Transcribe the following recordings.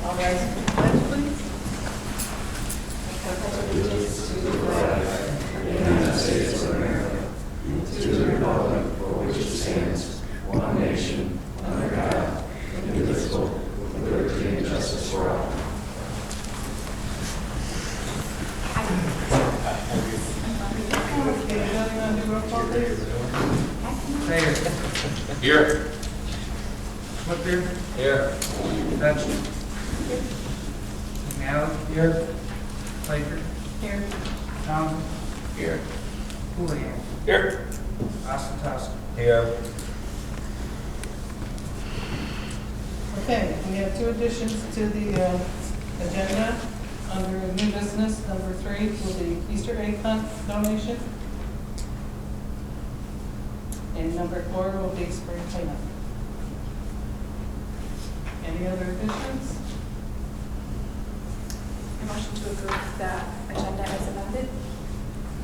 All rise for the pledge, please. I pledge allegiance to the flag of the United States of America, and to the republic for which it stands, one nation, under God, indivisible, with liberty and justice for all. Okay, another on the roll call, please. Mayor. Here. Whitbeer. Here. Dutch. McNally. Here. Laker. Here. Townsend. Here. Houlihan. Here. Ostatowski. Here. Okay, we have two additions to the agenda. Under new business, number 3 will be Easter egg hunt donation. And number 4 will be spring cleanup. Any other additions? A motion to approve the agenda as amended.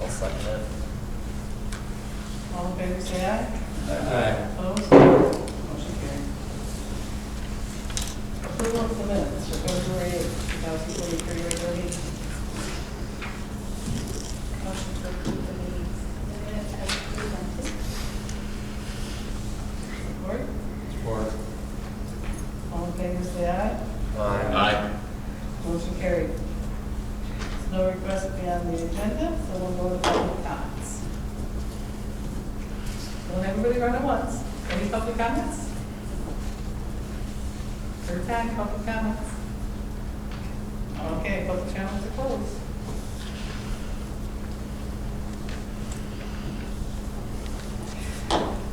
I'll second it. All in favor, say aye. Aye. Opposed? Motion carried. Approval of the minutes for February 8th, 2023, regular meeting. Motion to approve the minutes as presented. Support? Support. All in favor, say aye. Aye. Motion carried. There's no request to be on the agenda, so we'll go to public comments. Will everybody run at once? Any public comments? Third time, public comments. Okay, public comments are closed.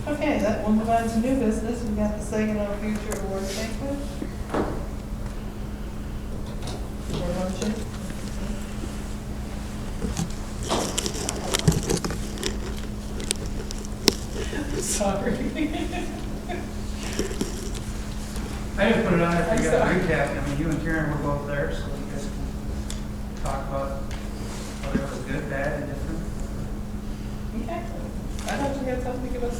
Okay, that will move on to new business. We got the Saginaw Future Award Banquet. For luncheon. Sorry. I just put it on if you got a I'm sorry. recap. I mean, you and Karen were both there, so you guys can talk about whether it was good, bad, and different. Okay. I thought you had something to give us.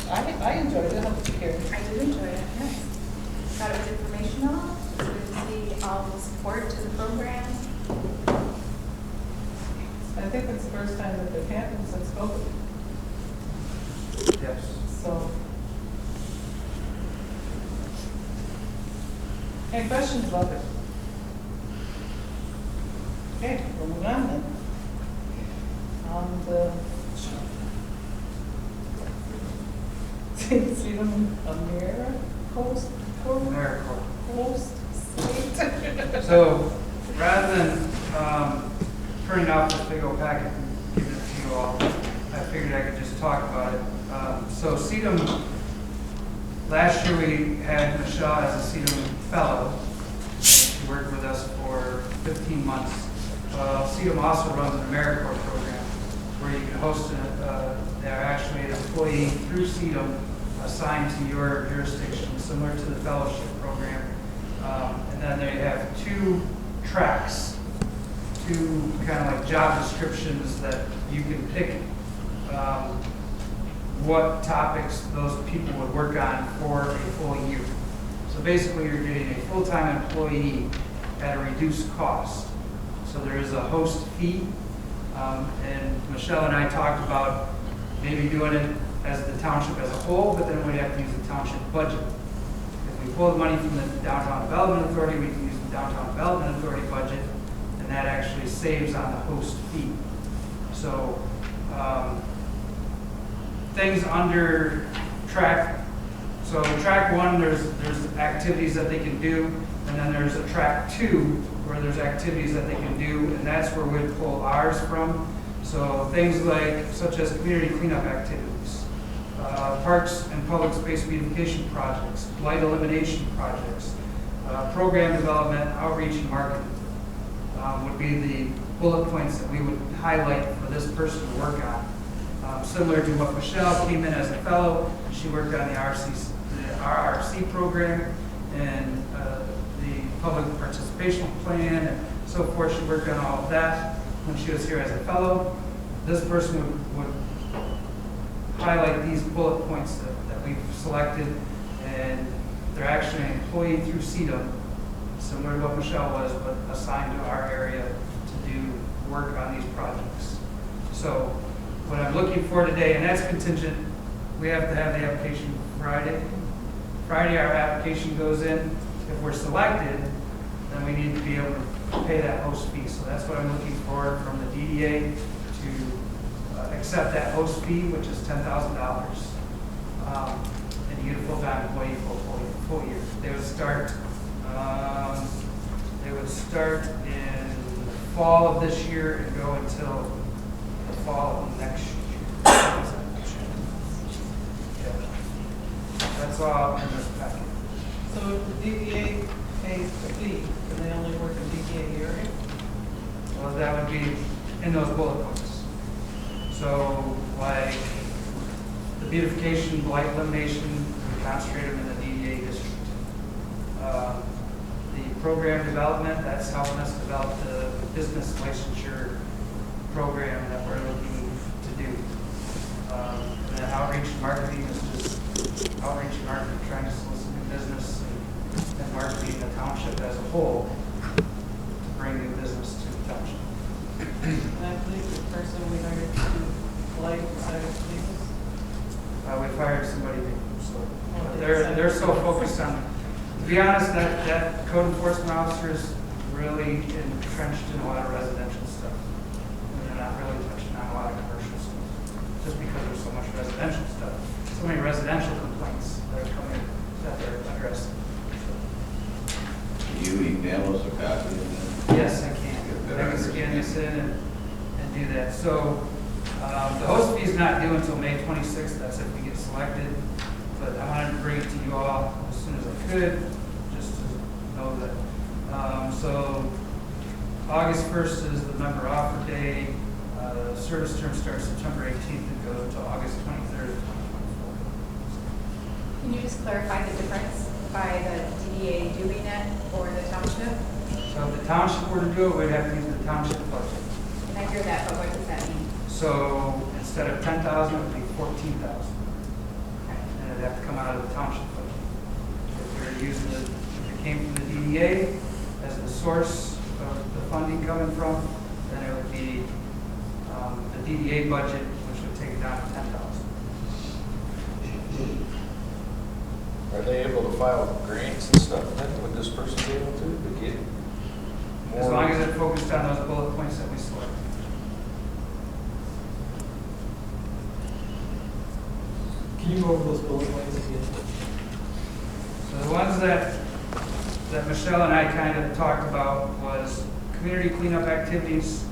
I enjoyed it. How did you hear? I did enjoy it, yes. Thought it was informational. It's good to see all the support to the program. I think it's the first time that it happened since COVID. Yes. So. Any questions about it? Okay, we'll move on then. On the CEDAM AmeriCorps AmeriCorps. state. So rather than printing out this big old packet and giving it to you all, I figured I could just talk about it. So CEDAM, last year we had Michelle as a CEDAM fellow. She worked with us for 15 months. CEDAM also runs an AmeriCorps program where you can host they're actually an employee through CEDAM assigned to your jurisdiction, similar to the fellowship program. And then they have 2 tracks, 2 kind of like job descriptions that you can pick what topics those people would work on for a full year. So basically you're getting a full-time employee at a reduced cost. So there is a host fee, and Michelle and I talked about maybe doing it as the township as a whole, but then we'd have to use the township budget. If we pull the money from the Downtown Development Authority, we can use the Downtown Development Authority budget, and that actually saves on the host fee. So things under track. So track 1, there's activities that they can do, and then there's a track 2 where there's activities that they can do, and that's where we'd pull ours from. So things like, such as community cleanup activities, parks and public space beautification projects, blight elimination projects, program development, outreach, and marketing would be the bullet points that we would highlight for this person to work on. Similar to what Michelle came in as a fellow, she worked on the RRC program and the public participation plan and so forth. She worked on all of that when she was here as a fellow. This person would highlight these bullet points that we've selected, and they're actually an employee through CEDAM. similar to what Michelle was, but assigned to our area to do work on these projects. So what I'm looking for today, and that's contingent, we have to have the application Friday. Friday, our application goes in. If we're selected, then we need to be able to pay that host fee. So that's what I'm looking for from the DDA to accept that host fee, which is $10,000. And you get a full-time employee for a full year. They would start in the fall of this year and go until the fall of next year. Yeah. That's all in this packet. So if the DDA pays the fee, can they only work in DDA area? Well, that would be in those bullet points. So like the beautification, blight elimination, we concentrate them in the DDA district. The program development, that's helping us develop the business licensure program that we're looking to do. And then outreach and marketing is just outreach and marketing, trying to solicit new business and marketing the township as a whole to bring new business to the township. And I believe the person we hired to do blight side of things. We fired somebody new, so they're so focused on, to be honest, that code enforcement officer is really entrenched in a lot of residential stuff. And they're not really touching on a lot of commercial stuff, just because there's so much residential stuff. So many residential complaints that are coming, that they're addressing. Can you email us a copy of that? Yes, I can. I can scan this in and do that. So the host fee is not due until May 26th. That's if we get selected. But I wanted to bring it to you all as soon as I could, just to know that. So August 1st is the member offer day. Service term starts September 18th and goes until August 23rd. Can you just clarify the difference by the DDA doing it or the township? So if the township were to do it, we'd have to use the township budget. And I hear that, but what does that mean? So instead of 10,000, it would be 14,000. Okay. And it'd have to come out of the township budget. If we were using it, if it came from the DDA as the source of the funding coming from, then it would be the DDA budget, which would take it down to 10,000. Are they able to file grants and stuff then? Would this person be able to get more? As long as it focused on those bullet points that we selected. Can you go over those bullet points again? So the ones that Michelle and I kind of talked about was community cleanup activities,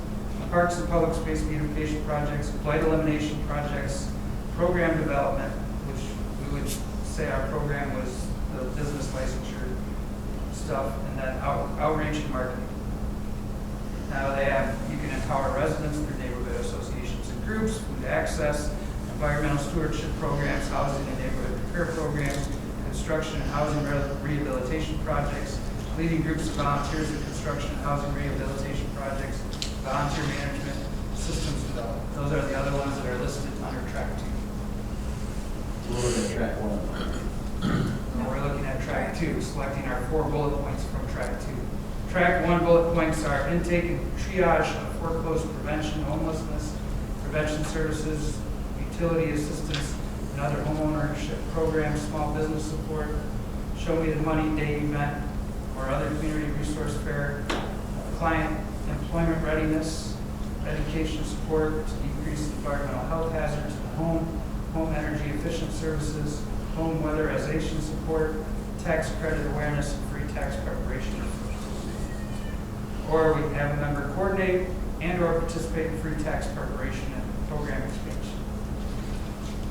parks and public space beautification projects, blight elimination projects, program development, which we would say our program was the business licensure stuff, and then outreach and marketing. Now you can empower residents through neighborhood associations and groups, food access, environmental stewardship programs, housing and neighborhood repair programs, construction and housing rehabilitation projects, leading groups of volunteers in construction and housing rehabilitation projects, volunteer management, systems development. Those are the other ones that are listed under track 2. We're looking at track 1. Now we're looking at track 2, selecting our 4 bullet points from track 2. Track 1 bullet points are intake and triage of foreclosure prevention, homelessness, prevention services, utility assistance, and other homeownership programs, small business support, show me the money day event, or other community resource fair, client employment readiness, education support to decrease environmental health hazards in the home energy efficient services, home weatherization support, tax credit awareness, and free tax preparation. Or we can have a member coordinate and or participate in free tax preparation and program expansion.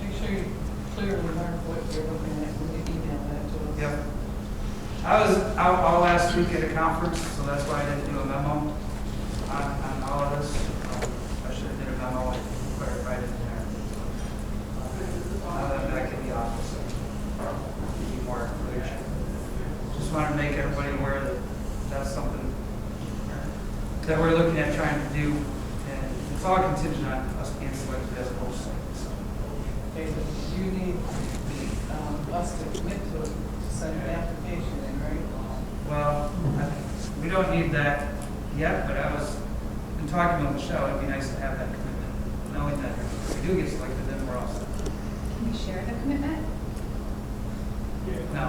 Make sure you clearly learn what you're looking at when you email that to us. Yep. I was out all last week at a conference, so that's why I didn't do a memo on all of this. I should have did a memo and clarified it in there. Now that I'm back in the office, I'll give you more information. Just want to make everybody aware that that's something that we're looking at trying to do, and it's all contingent on us being selected as a host site. So. Okay, but you need us to commit to send an application in, right? Well, I don't need that yet, but in talking with Michelle, it'd be nice to have that commitment, knowing that if we do get selected, then we're all set. Can we share the commitment? No,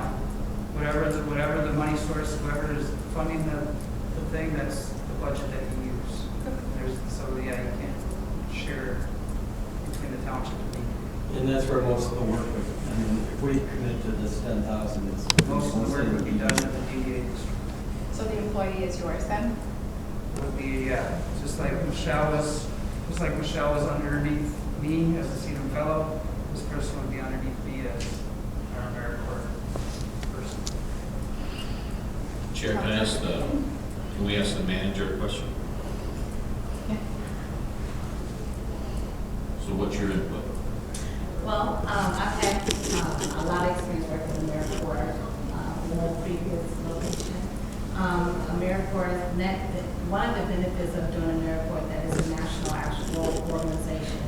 whatever the money source, whoever is funding the thing, that's the budget that you use. So yeah, you can't share between the township and me. And that's where most of the work would, I mean, if we commit to this 10,000, it's. Most of the work would be done at the DDA district. So the employee is yours then? Would be, just like Michelle was underneath me as a CEDAM fellow, this person would be underneath me as our AmeriCorps person. Chair, can we ask the manager a question? So what's your input? Well, I've had a lot of experience working with AmeriCorps in the previous location. AmeriCorps, one of the benefits of doing AmeriCorps, that is a national actual organization.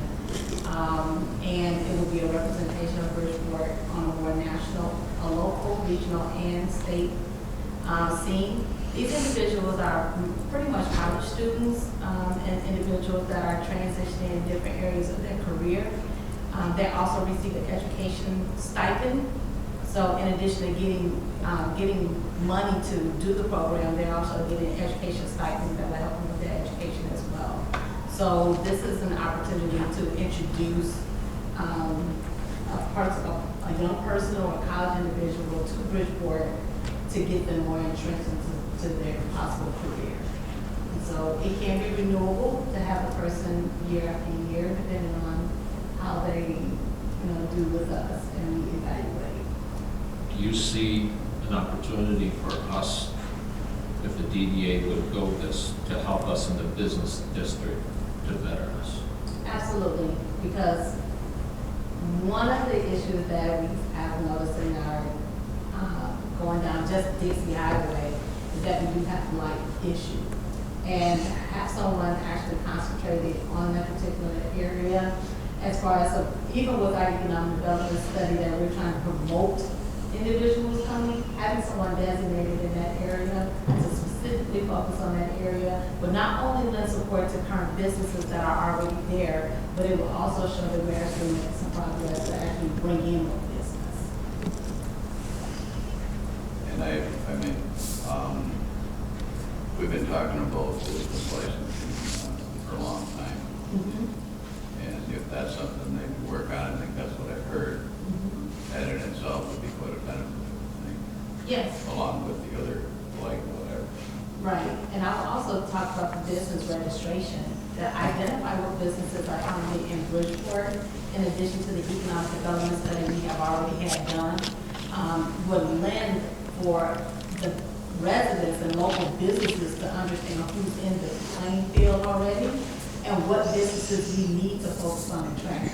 And it will be a representation of Bridgeport on a more national, a local, regional, and state scene. These individuals are pretty much college students and individuals that are transitioning in different areas of their career. They also receive an education stipend. So in addition to getting money to do the program, they're also getting an education stipend that will help them with their education as well. So this is an opportunity to introduce a young person or a college individual to Bridgeport to get them more entrenched into their possible career. And so it can be renewable to have a person year after year, depending on how they do with us and we evaluate. Do you see an opportunity for us, if the DDA would go this, to help us in the business district to better us? Absolutely, because one of the issues that we have noticed in our going down just Dixie Highway is that we do have a light issue. And have someone actually concentrated on that particular area, as far as, even with our economic development study that we're trying to promote individuals coming, having someone designated in that area to specifically focus on that area, but not only lend support to current businesses that are already there, but it will also show that we're actually making some progress to actually bring in more business. And I mean, we've been talking about business licensing for a long time. Mm-hmm. And if that's something they can work on, I think that's what I've heard. Mm-hmm. That in itself would be quite a benefit, I think, Yes. along with the other, like, whatever. Right, and I'll also talk about the business registration, to identify what businesses are currently in Bridgeport, in addition to the economic development study we have already had done, would lend for the residents and local businesses to understand who's in the playing field already, and what businesses we need to focus on and track.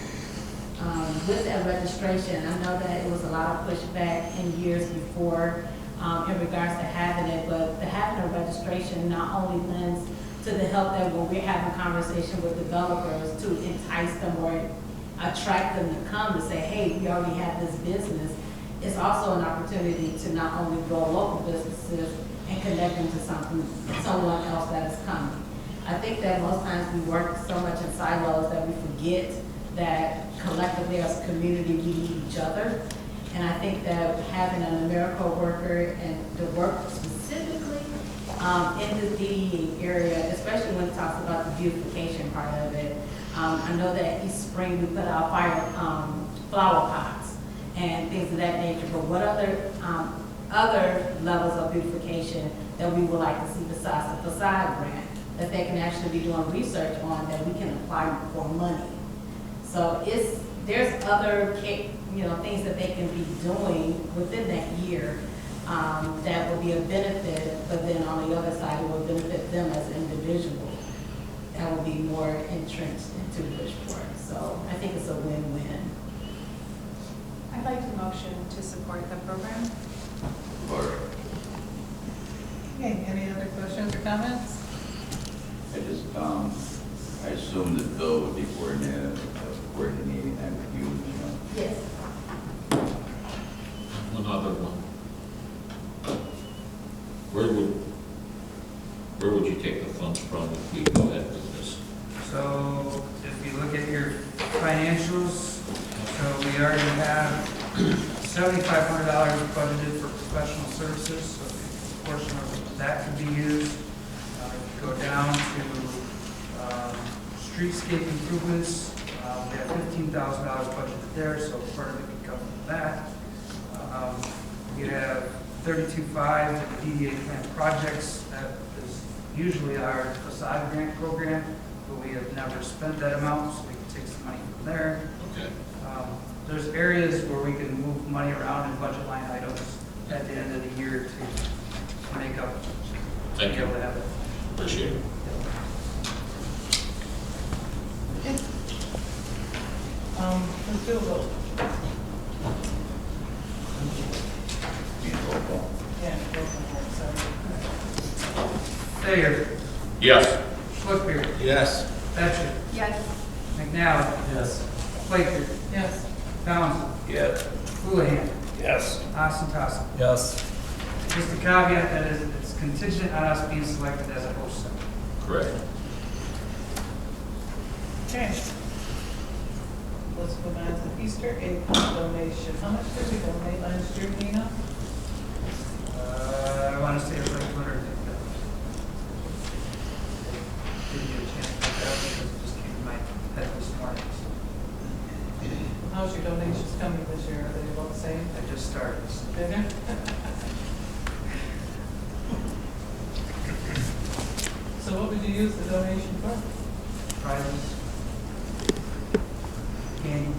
With that registration, I know that it was a lot of pushback in years before in regards to having it, but the having a registration not only lends to the help that when we're having conversation with developers to entice them or attract them to come to say, hey, we already have this business, it's also an opportunity to not only grow local businesses and connect them to someone else that is coming. I think that most times we work so much in silos that we forget that collectively as a community we need each other. And I think that having an AmeriCorps worker and to work specifically in the DDA area, especially when it talks about the beautification part of it. I know that each spring we put out flower pots and things of that nature, but what other levels of beautification that we would like to see besides the facade grant that they can actually be doing research on that we can apply for money. So there's other things that they can be doing within that year that will be a benefit, but then on the other side, it will benefit them as individuals. That will be more entrenched into Bridgeport. So I think it's a win-win. I'd like to motion to support the program. Or Okay, any other questions or comments? I just, I assume that Bill would be coordinating that with you, Yes. One other one. Where would Where would you take the funds from if we go ahead with this? So if you look at your financials, so we already have $7,500 budgeted for professional services, so a portion of that could be used. If you go down to streetscape improvements, we have $15,000 budgeted there, so part of it can come from that. We have 32.5 DDA plan projects. That is usually our facade grant program, but we have never spent that amount, so we can take some money from there. Okay. There's areas where we can move money around in budget line items at the end of the year to make up. Thank to be you. able to have it. Appreciate it. Let's do a vote. Need a roll call? Yeah, vote for it, Thayer, Yes. Schlickbeer, Yes. Batchor, Yes. McNally, Yes. Flaker, so. Yes. Townsend, Yes. Houlihan, Yes. Ostentowski. Yes. Just a caveat that is, it's contingent on us being selected as a host center. Correct. Okay. Let's go back to the Easter egg donation. How much did we donate last year, Nina? I want to say it was like $250. Didn't get a chance to look it up because it just came to my head this morning. How's your donations coming this year? Are they about the same? I just started. Bigger? So what would you use the donation for? Prizes. Candy.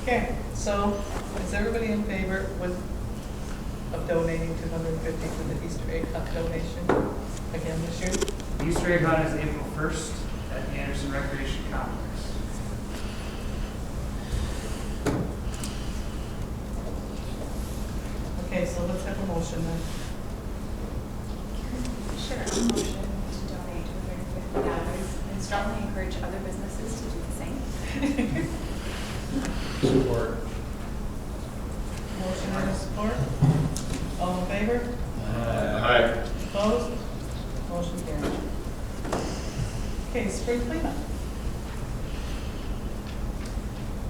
Okay, so is everybody in favor of donating $250 to the Easter egg hunt donation again this year? The Easter egg hunt is April 1st at the Anderson Recreation Complex. Okay, so let's have a motion then. Sure, a motion to donate $250 and strongly encourage other businesses to do the same. Support. Motion and support. All in favor? Aye. Opposed? Motion carried. Okay, spring cleanup.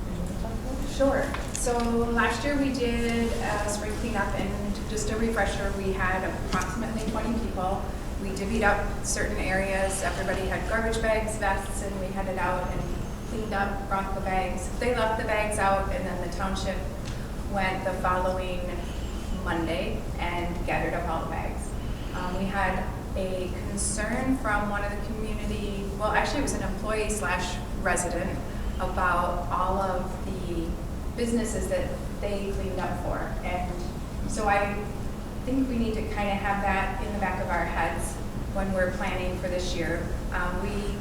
Did you want to talk about it? Sure. So last year we did spring cleanup, and just a refresher, we had approximately 20 people. We divvied up certain areas. Everybody had garbage bags, vests, and we headed out and cleaned up, brought the bags. They left the bags out, and then the township went the following Monday and gathered up all the bags. We had a concern from one of the community, well, actually it was an employee / resident, about all of the businesses that they cleaned up for. And so I think we need to kind of have that in the back of our heads when we're planning for this year. We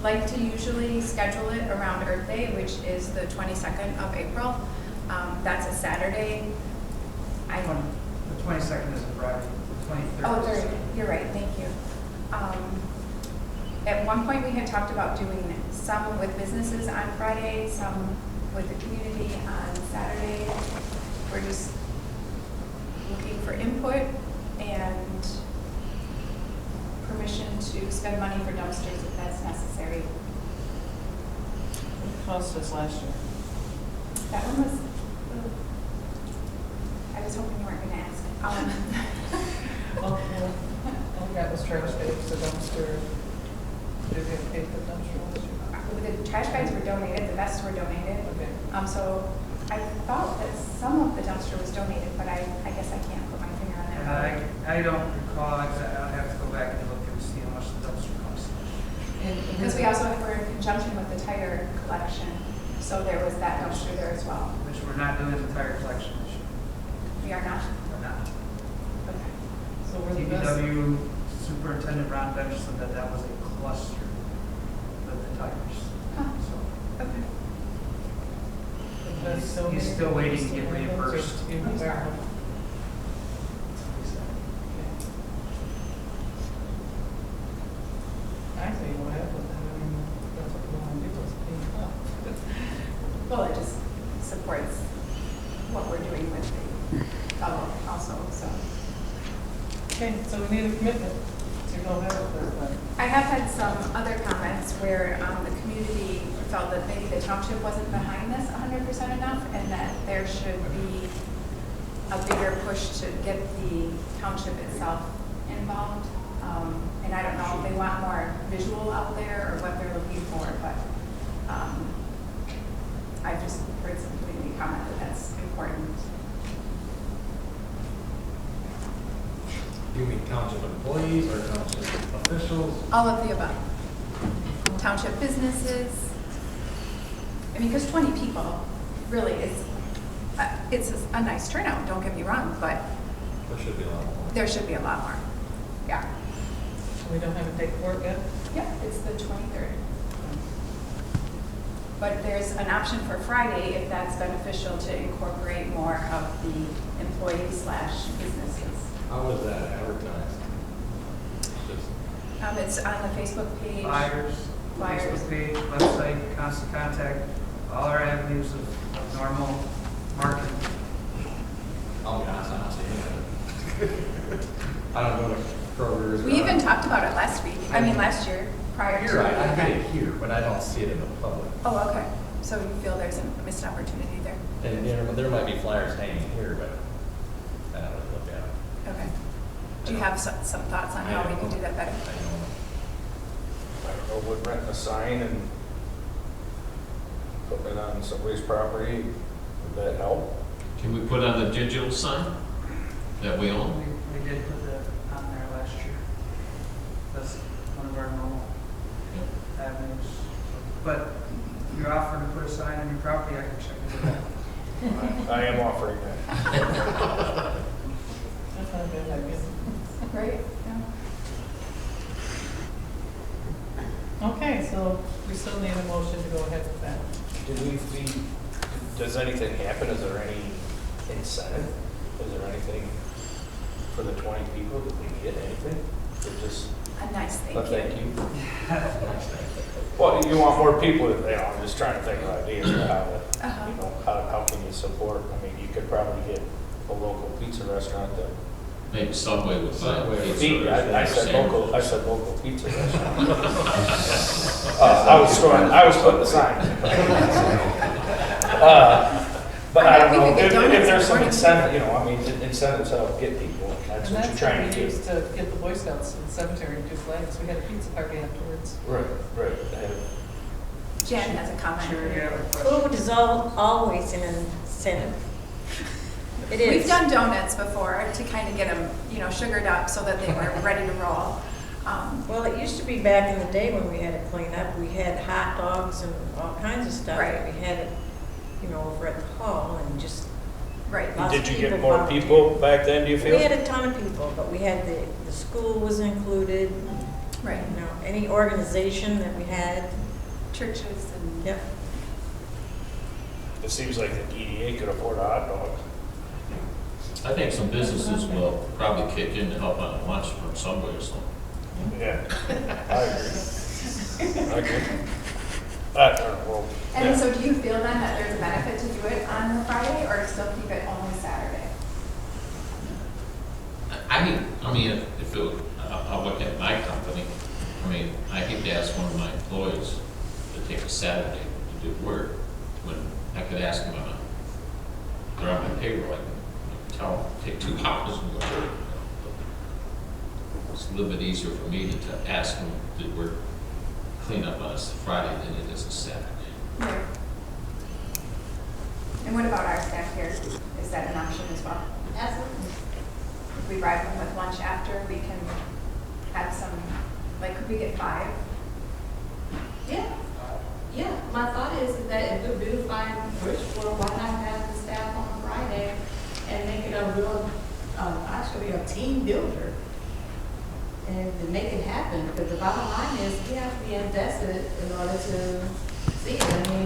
like to usually schedule it around Earth Day, which is the 22nd of April. That's a Saturday. The 22nd is a Friday, the 23rd. Oh, is- sorry, you're right, thank you. At one point, we had talked about doing some with businesses on Friday, some with the community on Saturday. We're just looking for input and permission to spend money for dumpsters if that's necessary. What cost us last year? That one was, I was hoping you weren't going to ask. All we got was trash bags, the dumpster. Did we pay for the dumpster last year? The trash bags were donated, the vests were donated. Okay. So I thought that some of the dumpster was donated, but I guess I can't put my finger on And that. I don't recall, I'll have to go back and look and see how much the dumpster costs. Because we also were in conjunction with the tire collection, so there was that dumpster there as well. Which we're not doing the tire collection this year. We are not? We're not. Okay. So we're the best. DPW Superintendent Ron Bench said that that was a cluster with the tires. Huh. So Okay. the best donated? He's still waiting to get reimbursed. You know, there. Okay. Actually, what happened, I mean, that's what we want to do, is clean it up. Well, it just supports what we're doing with the fellow also, so. Okay, so we need a commitment to go ahead with this. I have had some other comments where the community felt that maybe the township wasn't behind this 100% enough, and that there should be a bigger push to get the township itself involved. And I don't know if they want more visual out there or what they're looking for, but I've just heard some community comment that that's important. You mean township employees or township officials? All of the above. Township businesses. I mean, because 20 people really is, it's a nice turnout, don't get me wrong, but There should be a lot more. there should be a lot more. Yeah. We don't have a date for it yet? Yeah, it's the 23rd. But there's an option for Friday if that's beneficial to incorporate more of the employee/businesses. How was that advertised? Just It's on the Facebook page. Flyers, Facebook page, website, constant contact, all our avenues of normal marketing. I'll be honest, I don't see anything. I don't go to Kroger's. We even talked about it last week, last year, prior to. You're right, I get it here, but I don't see it in the public. Oh, okay. So you feel there's a missed opportunity there? And there might be flyers hanging here, but I don't really look at them. Okay. Do you have some thoughts on how we can do that better? I don't I don't know, would renting a sign and putting it on somebody's property, would that help? Can we put on the digital sign that we own? We did put that on there last year. That's one of our normal avenues. But you're offering to put a sign on your property, I can check it out. I am offering that. That's not a good idea. Right? Yeah. Okay, so we still need a motion to go ahead with that. Does anything happen? Is there any incentive? Is there anything for the 20 people? Did we get anything? Or just A nice a thank thank you. you? Well, you want more people, I'm just trying to think of ideas of how to, how can you support? I mean, you could probably get a local pizza restaurant to Maybe Subway would buy Subway. pizza. feed. I said sandwich. local pizza restaurant. I was putting the sign. But I don't know, if there's some incentive, incentives help get people, that's And what you're that's trying what to we do. used to get the Boy Scouts in the cemetery to do flags. We had a pizza party afterwards. Right. Jen has a comment. Sure, you have a question. Food is always an incentive. It is. We've done donuts before to kind of get them, sugared up so that they were ready to roll. Well, it used to be back in the day when we had to clean up, we had hot dogs and all kinds of stuff. Right. We had it, over at the hall and just Right. lots of Did you get people more volunteered. people back then, do you feel? We had a ton of people, but we had the school was included, Right. any organization that we had. Churches and. Yep. It seems like the DDA could afford a hot dog. I think some businesses will probably kick in to help on the lunch from Subway or something. Yeah, I agree. Well, And so do you feel then that there's a benefit to do it on the Friday or still keep it only Saturday? I mean, if it, I'll look at my company, I hate to ask one of my employees to take a Saturday to do work, when I could ask them, they're on my payroll, I can tell them, take 2 hours and go work. It's a little bit easier for me to ask them to work, clean up on a Friday than it is a Saturday. Right. And what about our staff here? Is that an option as well? Absolutely. If we bribe them with lunch after, we can have some, could we get 5? Yeah. Yeah, my thought is that if we do find Bridgeport, why not have the staff on Friday and make it a real, actually a team builder? And to make it happen, because the bottom line is we have to be invested in order to see it.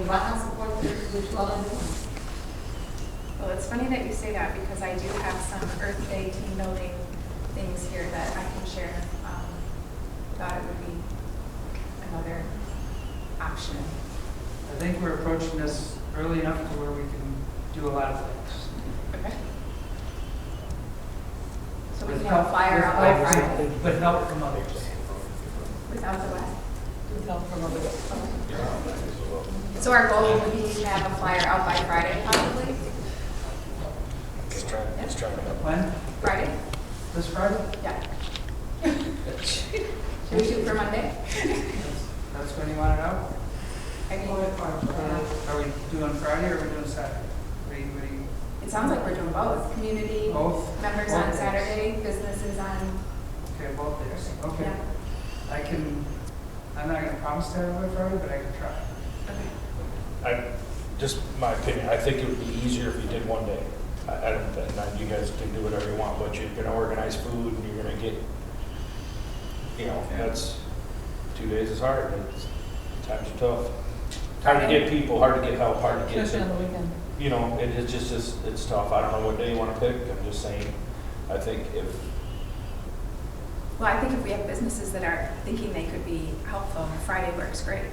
Why not support what you all are doing? Well, it's funny that you say that because I do have some Earth Day team building things here that I can share. Thought it would be another option. I think we're approaching this early enough to where we can do a lot of things. Okay. So we can have a flyer out by Friday With help from others. without the what? With help from others. So our goal would be to have a flyer out by Friday, possibly? Just trying to help. When? Friday? This Friday? Yeah. Should we shoot for Monday? That's when you want it out? I mean, Are we doing Friday or are we doing Saturday? What do you, it sounds like we're doing both. Community both? members Both on days. Saturday, businesses on, Okay, both days. Okay. yeah. I'm not gonna promise to have it by Friday, but I can try. Okay. Just my opinion, I think it would be easier if you did one day. I don't, and then you guys can do whatever you want, but you're gonna organize food and you're gonna get, that's, 2 days is hard, times are tough. Hard to get people, hard to get help, hard to get, Especially on the weekend. it's just, it's tough. I don't know what day you wanna pick, I'm just saying, I think if, Well, I think if we have businesses that are thinking they could be helpful, Friday works great.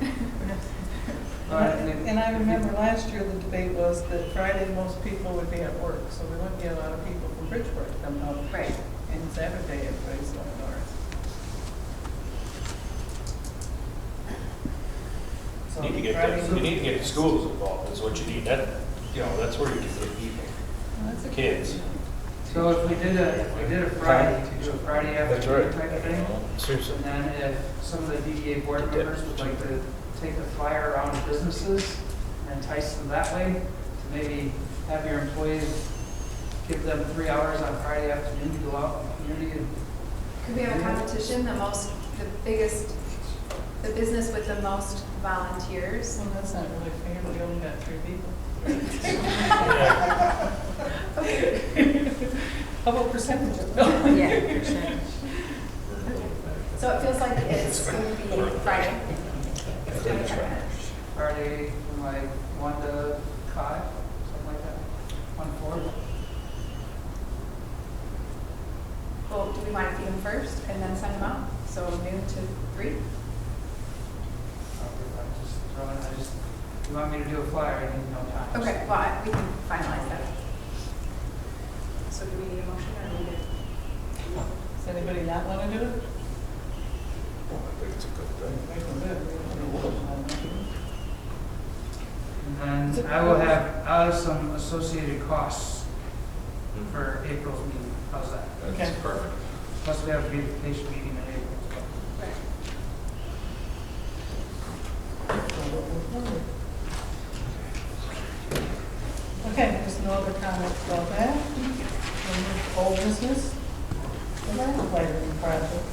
And I remember last year the debate was that Friday most people would be at work, so we wouldn't get a lot of people from Bridgeport to come out. Right. And Saturday everybody's going north. So you need to get the schools involved, is what you need, that's where you can get people, Well, that's a kids. So if we did a Friday, to do a Friday That's afternoon right. type of thing, Seriously. and then if some of the DDA board members would like to take the flyer around to businesses and entice them that way, to maybe have your employees, give them 3 hours on Friday afternoon to go out in the community and Could we have a competition, the business with the most volunteers? Well, that's not really fair, we only got 3 people. How about percentage of them? Yeah, percentage. So it feels like it's going to be Friday. It's 25 minutes. Friday from like 1 to 5, something like that, 1 to 4. Well, do we want to feed them first and then send them out? So noon to 3? You want me to do a flyer, I need no time. Okay, well, we can finalize that. So do we need a motion or we good? Does anybody not want to do it? I think it's a good thing. We can do it. And then I'll have some associated costs for April's meeting. How's that? Okay. Perfect. Plus we have a beautification meeting in April as well. Okay, there's no other comments about that. We'll move to old business. The Lamplighter Project.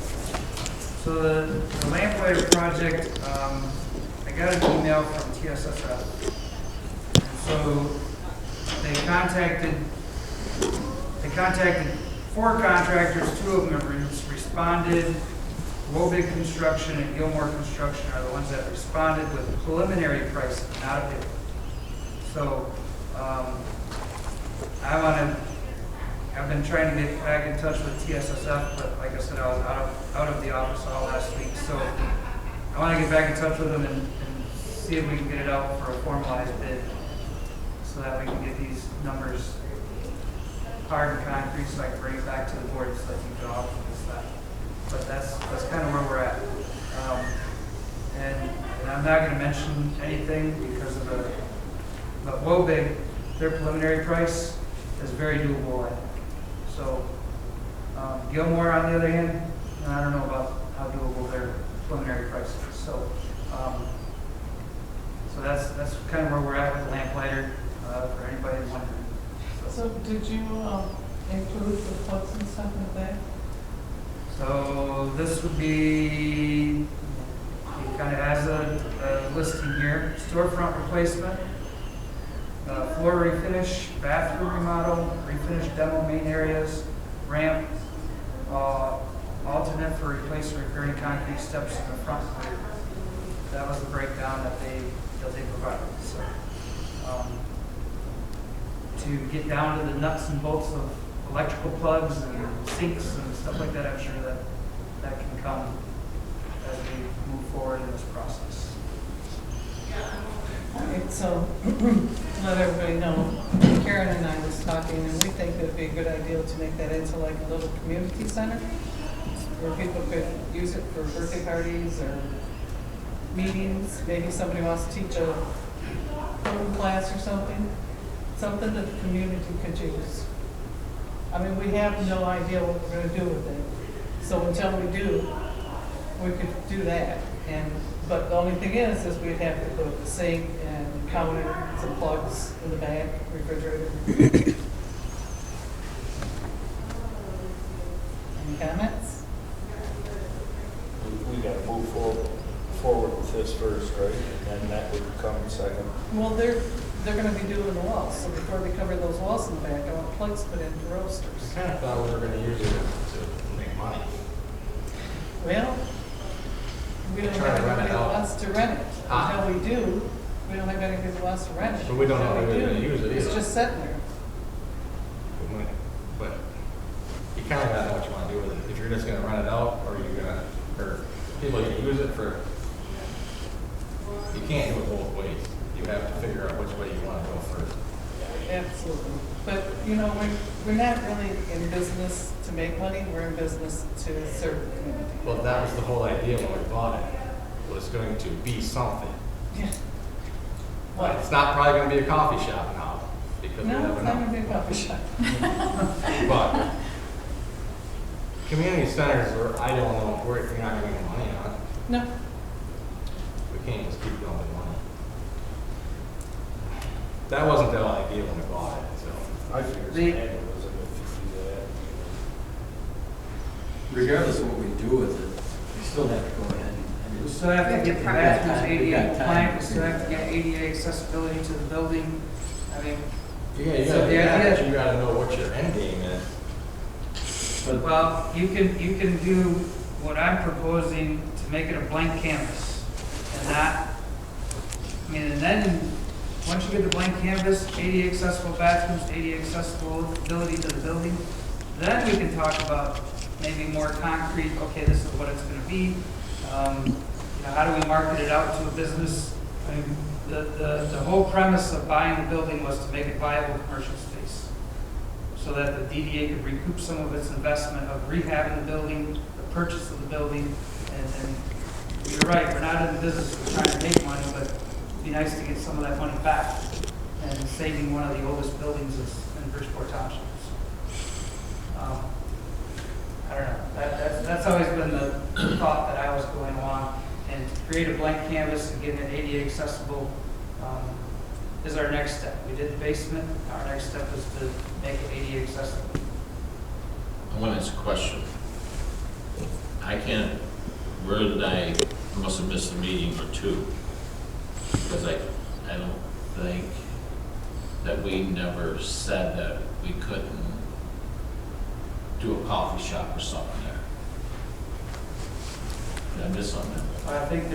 So the Lamplighter Project, I got an email from TSSF. So they contacted 4 contractors, 2 of them have responded. Wobig Construction and Gilmore Construction are the ones that responded with preliminary pricing, not a bid. So I've been trying to get back in touch with TSSF, but like I said, I was out of the office all last week. So I want to get back in touch with them and see if we can get it out for a formalized bid, so that we can get these numbers hard and concrete, so I can bring it back to the board so they can go off of this stuff. But that's kind of where we're at. And I'm not going to mention anything because of but Wobig, their preliminary price is very doable, I think. So Gilmore, on the other hand, I don't know about how doable their preliminary price is. So so that's kind of where we're at with the Lamplighter, for anybody who's wondering. So did you include the plugs and stuff in the back? So this would be, it kind of has a listing here: storefront replacement, floor refinish, bathroom remodel, refinish demo main areas, ramp, alternate for replacing repairing concrete steps in the front and rear. That was the breakdown that they provided. So to get down to the nuts and bolts of electrical plugs and sinks and stuff like that, I'm sure that can come as we move forward in this process. All right, so let everybody know, Karen and I was talking, and we think it'd be a good idea to make that into like a little community center where people could use it for birthday parties or meetings. Maybe somebody wants to teach a coding class or something that the community could use. I mean, we have no idea what we're gonna do with it. So until we do, we could do that. But the only thing is we'd have to put the sink and counter, some plugs in the back, refrigerator. Any comments? We gotta move forward with this first, right? And then that would come second. Well, they're gonna be doing the walls, so before they cover those walls in the back, I want plugs put into roasters. I kind of thought we were going to use it to make money. Well, we don't Try have to rent it anybody that out. wants to rent it. Ah. Until we do, we don't have anybody that wants to rent it. But we don't know Until if we they're do, gonna use it It's either. just sitting there. But you kind of got to know what you want to do with it. If you're just going to rent it out, or you're going to, or people are going to use it for, you can't do it both ways. You have to figure out which way you want to go first. Absolutely. But, we're not really in business to make money, we're in business to serve the community. Well, that was the whole idea when we bought it. It was going to be something. Yeah. But it's not probably going to be a coffee shop now, because we No, never it's not know. gonna be a coffee shop. But community centers, I don't know, you're not going to make money on it. No. We can't just keep going with money. That wasn't the whole idea when we bought it, so. I figured The- it's annual, wasn't it, if you do that? Regardless of what we do with it, we still have to go ahead and. We still have to get the We got bathrooms time, we ADA got time. compliant, we still have to get ADA accessibility to the building. I mean, Yeah, So the idea- you gotta know what your end game is. But well, you can do what I'm proposing to make it a blank canvas and not, and then, once you get the blank canvas, ADA accessible bathrooms, ADA accessibility to the building, then we can talk about maybe more concrete, okay, this is what it's gonna be. How do we market it out to a business? I mean, the whole premise of buying the building was to make it viable commercial space, so that the DDA could recoup some of its investment of rehabbing the building, the purchase of the building, and you're right, we're not in the business of trying to make money, but it'd be nice to get some of that money back, and saving one of the oldest buildings is in Bridgeport Township. I don't know, that's always been the thought that I was going along, and to create a blank canvas and getting it ADA accessible is our next step. We did the basement, our next step is to make it ADA accessible. I want to ask a question. Where did I must have missed a meeting or two, because I don't think that we never said that we couldn't do a coffee shop or something there. Did I miss on that? I think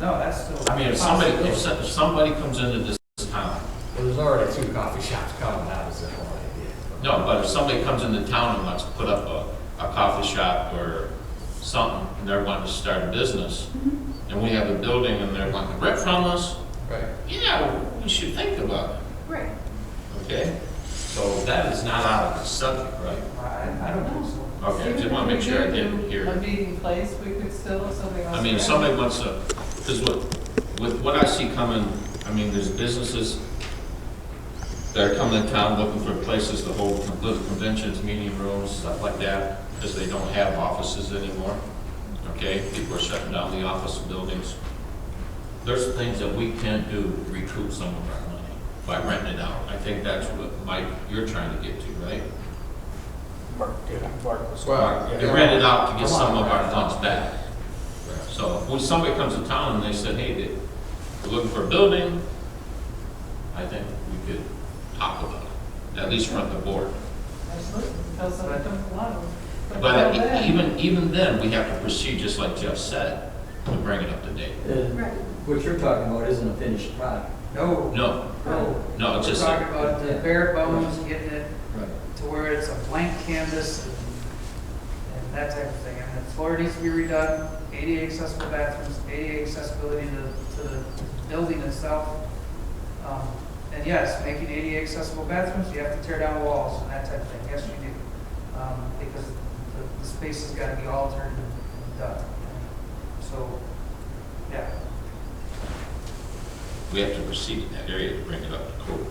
no, that's still. I mean, if somebody comes into this town, Well, there's already 2 coffee shops coming, that was the whole idea. no, but if somebody comes into town and wants to put up a coffee shop or something, and they're wanting to start a business, and we have a building and they're wanting to rent from us, Right. yeah, we should think about it, Right. okay? So that is not out of the subject, right? I don't think so. Okay, I just want to make sure I didn't hear. A meeting place, we could still, if somebody wants I to. mean, if rent somebody it. wants to, because with what I see coming, I mean, there's businesses that are coming to town looking for places to hold little conventions, meeting rooms, stuff like that, because they don't have offices anymore. Okay, people are shutting down the office buildings. There's things that we can do to recoup some of our money by renting it out. I think that's what, Mike, you're trying to get to, right? Mark was. Well, To rent it out to get some of our funds back. So when somebody comes to town and they said, hey, we're looking for a building, I think we could talk about it, at least front the board. Absolutely, until somebody comes along. But until then- even then, we have to proceed, just like Jeff said, to bring it up to date. Right. What you're talking about isn't a finished product. No. No, no, it's We're just, talking about the bare bones, getting it Right. to where it's a blank canvas and that type of thing. And the floor needs to be redone, ADA accessible bathrooms, ADA accessibility to the building itself. And yes, making ADA accessible bathrooms, you have to tear down walls and that type of thing. Yes, you do. Because the space has got to be altered and done. So, yeah. We have to proceed in that area to bring it up to code.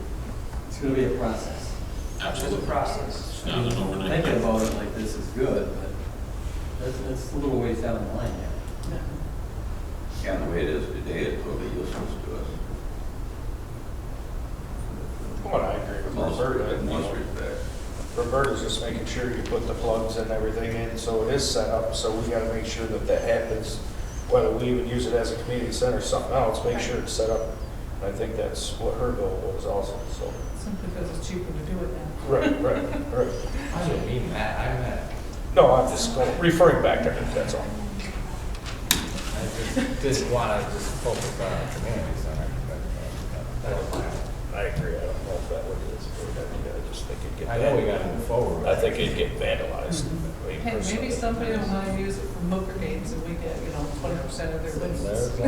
It's gonna be a process. It's a Absolutely. process. It's not an overnight Thinking thing. about it like this is good, but it's a little ways down the line yet. Yeah, the way it is today, it's totally useless to us. What I agree with Most Roberta, you most know, respect. Roberta's just making sure you put the plugs and everything in, so it is set up, so we gotta make sure that that happens. Whether we even use it as a community center or something else, make sure it's set up. And I think that's what her goal was also, so. Simply because it's cheaper to do it now. Right. I didn't mean that, I meant, No, I'm just referring back to her, that's all. I just didn't want to just focus on a community center, but that was my. I agree, I don't know if that would is, I just think it'd get. I know we got to move forward. I think it'd get vandalized. Hey, maybe somebody will want to use it for hooker games and we get, 20% of their business.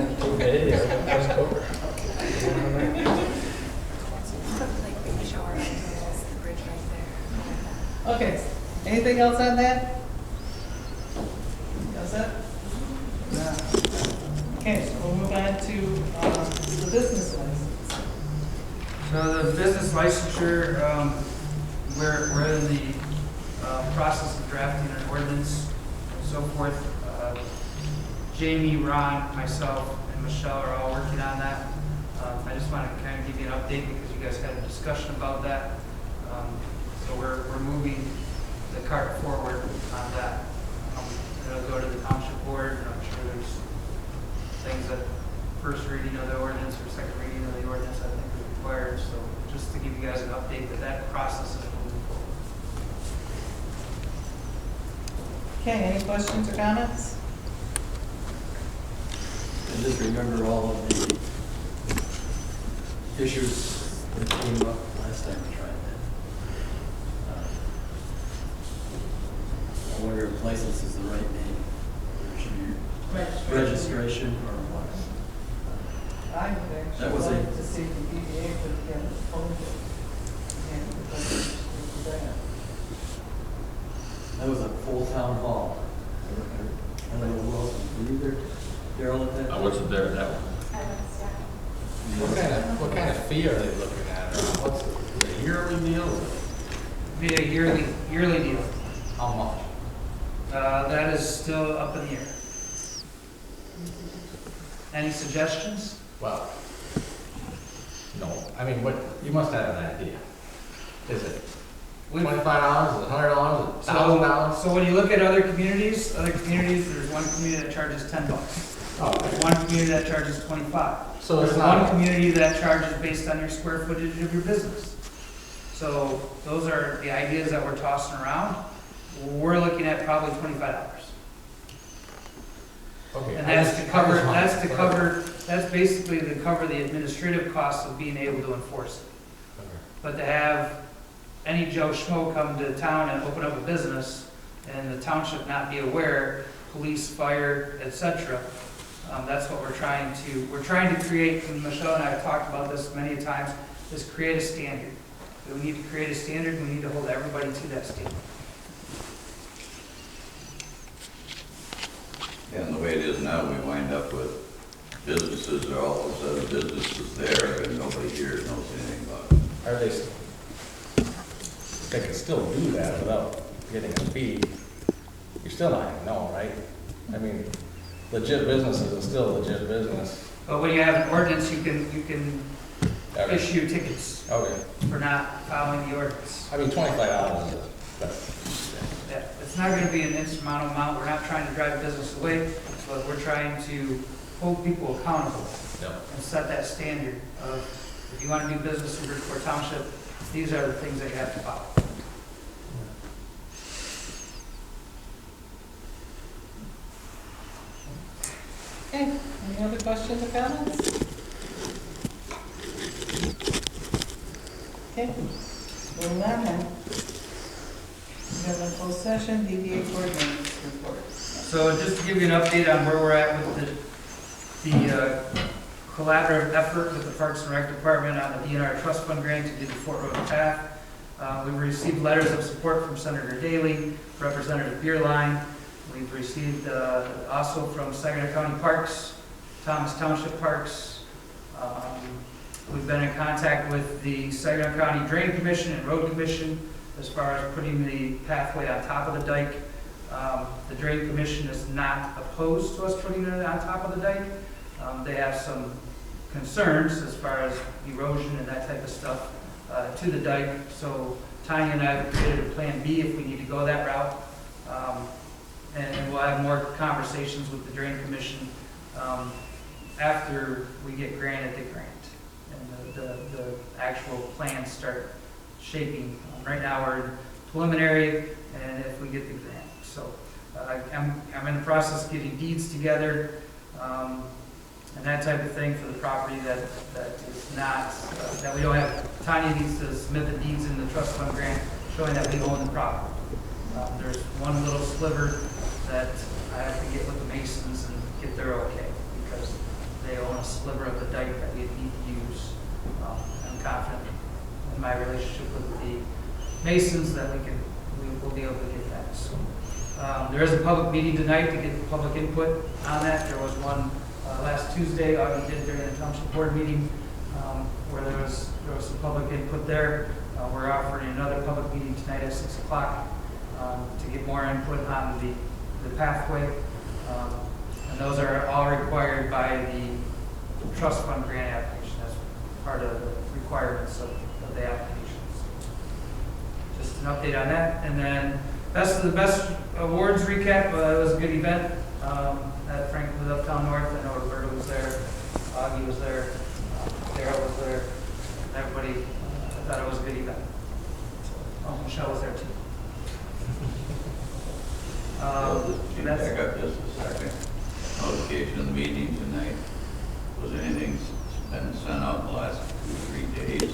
Like big shower, the bridge right there. Okay, anything else on that? That's it? Okay, so we'll move on to the business license. So the business licensure, we're in the process of drafting an ordinance and so forth. Jamie, Ron, myself, and Michelle are all working on that. I just want to kind of give you an update because you guys had a discussion about that. So we're moving the cart forward on that. It'll go to the township board, and I'm sure there's things that first reading of the ordinance or second reading of the ordinance I think is required. So just to give you guys an update that process is moving forward. Okay, any questions or comments? And just remember all of the issues that came up last time we tried that. I wonder if license is the right name. Or should be registration or what? I would That actually was a- like to see the DDA put together a folder. And the that. That was a full town hall. I don't know who else was there. Daryl at that? I wasn't there at that one. What kind of fee are they looking at? Or what's the yearly deal? Be a yearly deal. How much? That is still up in the air. Any suggestions? Well, no, I mean, what, you must have an idea. Is it $25, is it $100, is it $1,000? So when you look at other communities, there's one community that charges $10. Oh, There's one community that charges 25. So it's There's not- one community that charges based on your square footage of your business. So those are the ideas that we're tossing around. We're looking at probably $25. Okay. And that's basically to cover the administrative costs of being able to enforce it. Okay. But to have any Joe Schmo come to town and open up a business and the township not be aware, police, fire, etc., that's what we're trying to create, and Michelle and I have talked about this many times, is create a standard. We need to create a standard, and we need to hold everybody to that standard. Yeah, and the way it is now, we wind up with businesses, or all of a sudden businesses there, and nobody here knows anything about it. Are they can still do that without getting a fee. You're still not gonna know, right? I mean, legit businesses is still legit business. But when you have an ordinance, you can Okay. issue tickets Okay. for not following the ordinance. I mean, $25 is, but, Yeah, it's not gonna be an insurmountable amount, we're not trying to drive business away, but we're trying to hold people accountable no. and set that standard of, if you wanna do business in Bridgeport Township, these are the things that you have to follow. Okay, any other questions or comments? Okay, moving on then. We have a closed session, DDA Board Members Report. So just to give you an update on where we're at with the collaborative effort with the Parks and Rec Department on the DNR Trust Fund grant to do the Fort Road path. We've received letters of support from Senator Daley, Representative Beerline. We've received also from Saginaw County Parks, Thomas Township Parks. We've been in contact with the Saginaw County Drain Commission and Road Commission as far as putting the pathway on top of the dike. The Drain Commission is not opposed to us putting it on top of the dike. They have some concerns as far as erosion and that type of stuff to the dike. So Tanya and I have created a plan B if we need to go that route. And we'll have more conversations with the Drain Commission after we get granted the grant and the actual plans start shaping. Right now we're in preliminary, and if we get the grant. So I'm in the process of getting deeds together and that type of thing for the property that is not, that we don't have. Tanya needs to submit the deeds in the trust fund grant showing that we own the property. There's one little sliver that I have to get with the Masons and get their okay, because they own a sliver of the dike that we need to use. I'm confident in my relationship with the Masons that we will be able to get that. So there is a public meeting tonight to get public input on that. There was one last Tuesday, we did during the Township Board meeting, where there was some public input there. We're offering another public meeting tonight at 6 o'clock to get more input on the pathway. And those are all required by the trust fund grant application. That's part of the requirements of the applications. Just an update on that. And then the best awards recap. It was a good event at Franklin Uptown North. I know Roberta was there, Augie was there, Daryl was there. Everybody, I thought it was a good event. Oh, Michelle was there too. Can you back up just a second? Notification of the meeting tonight. Was there anything been sent out in the last 2-3 days?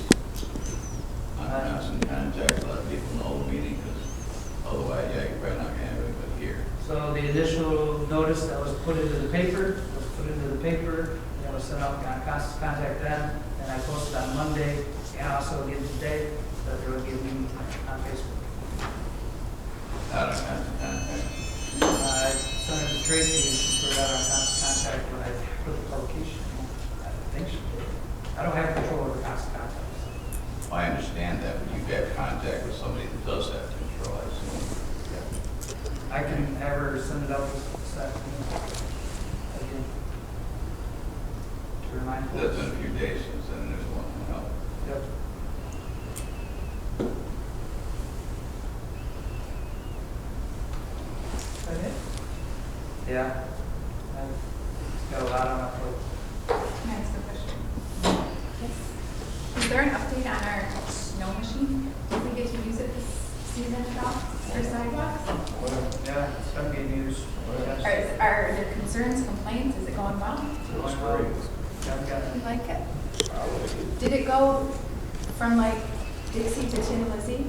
I'm constant contact, let people know the meeting, because otherwise, yeah, you're probably not gonna have anybody here. So the initial notice that was put into the paper, and was sent out in constant contact then, and I posted on Monday, and also again today, that there would be a meeting on Facebook. Out of constant contact. I sent it to Tracy, and she put it out on constant contact when I put the publication. I think she did. I don't have control over constant contact. I understand that, but you've got contact with somebody that does have control, I assume. I can have her send it out this afternoon. Again. To remind folks. That's been a few days since then, there's one went out. Yep. Yeah. I've got a lot on my plate. Can I ask a question? Yes. Is there an update on our snow machine? Did we get to use it this season at all for sidewalks? Yeah, it's gonna be news. Are there concerns, complaints? Is it going well? Going well. I've got You like it? Did it go from like Dixie to Tin Lizzie?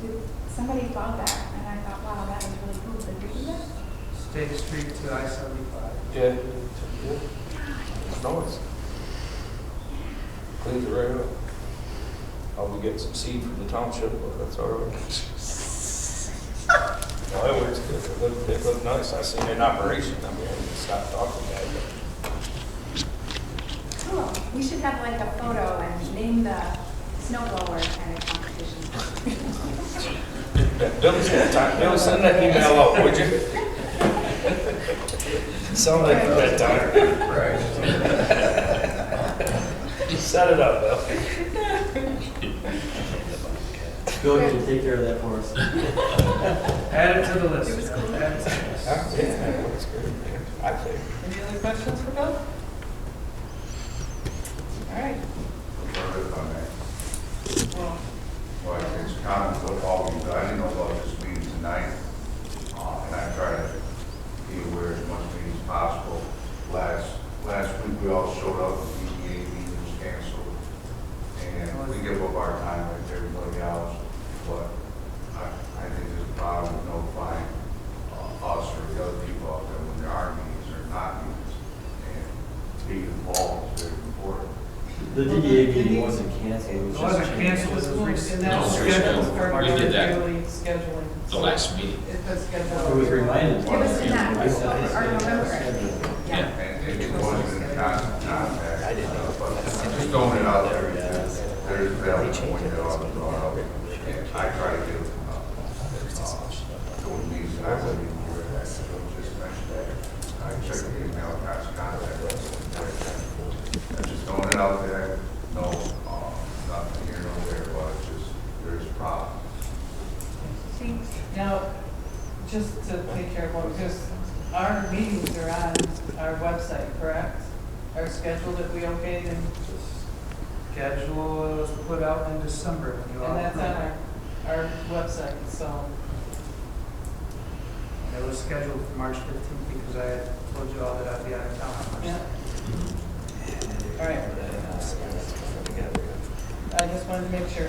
Did somebody bought that and I thought, wow, that is really cool. Did you do that? State Street to I-75. Yeah. No, it's cleans it right up. I'll get some seed from the township, but that's all right. No, it works good. It looked nice. I seen it in operation. I mean, I didn't stop talking about it. Cool. We should have like a photo and name the snow blower kind of competition. Yeah, Billy's got time. Billy, send that email out, would you? Sound like a good time. Right. Set it up, Bill. Go ahead and take care of that for us. Add it to the list. It was cool. Add it to the list. Yeah, it looks good, man. I think. Any other questions for Bill? All right. Well, it's kind of what all we do. I didn't know about this meeting tonight, and I try to be aware as much meeting as possible. Last week, we all showed up, the DDA meeting was canceled, and we give up our time like everybody else, but I think there's a problem with notifying us or the other people out there when there are meetings or not meetings. And The DDA meeting wasn't canceled. It wasn't canceled, it was And rescheduled. that's No, scheduled rescheduled. for our We did that. daily scheduling. The last meeting. It was scheduled. It was reminded. It was in that, I said it. our November. Yeah. It wasn't contact. I didn't know. Just throwing it out there. There's value pointed out. I try to give, those meetings, and I wasn't even here at that, so just mentioned that. I checked the email, got contact. I'm just throwing it out there. No, nothing here nor there, but it's just, there's a problem. Now, just to take care of one, because our meetings are on our website, correct? Our schedule that we okayed, and Schedule was put out in December. When you all that's on approved our website, so. it. It was scheduled for March 15th because I had told you all that I'd be out of town on March Yeah. 15th. All right. I just wanted to make sure.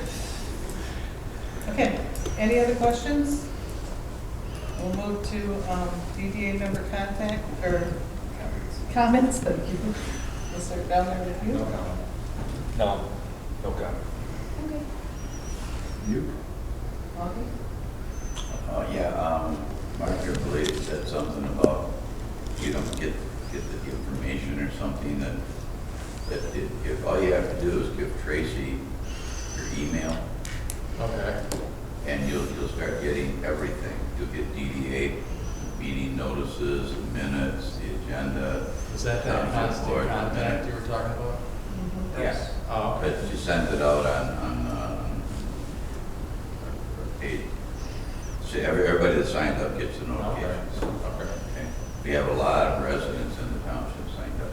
Okay, any other questions? We'll move to DDA member contact, or comments, thank you. We'll start down there with you. No comment. No, no comment. Okay. You? Okay. Yeah, Mark, your colleague said something about you don't get the information or something that if all you have to do is give Tracy your email, Okay. and you'll start getting everything. You'll get DDA meeting notices, minutes, the agenda. Is that that Township constant board contact minutes. you were talking about? Yes. Oh, okay. But you send it out on page. See, everybody that signs up gets the Okay. notifications. Okay. Okay. We have a lot of residents in the township signed up.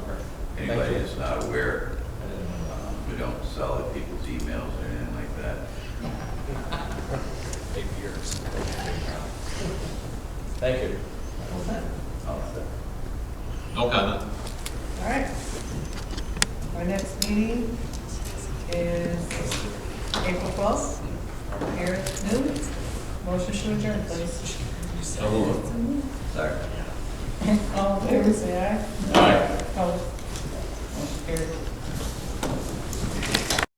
Okay. Thank Anybody you. that's not aware, I didn't know that. we don't sell it people's emails or anything like that. Maybe yours. Thank you. All set? No comment. All right. Our next meeting is April 12th, here at noon. Motion to adjourn, please. So moved. Sorry. All in favor, say aye. Aye. Opposed? Motion carried.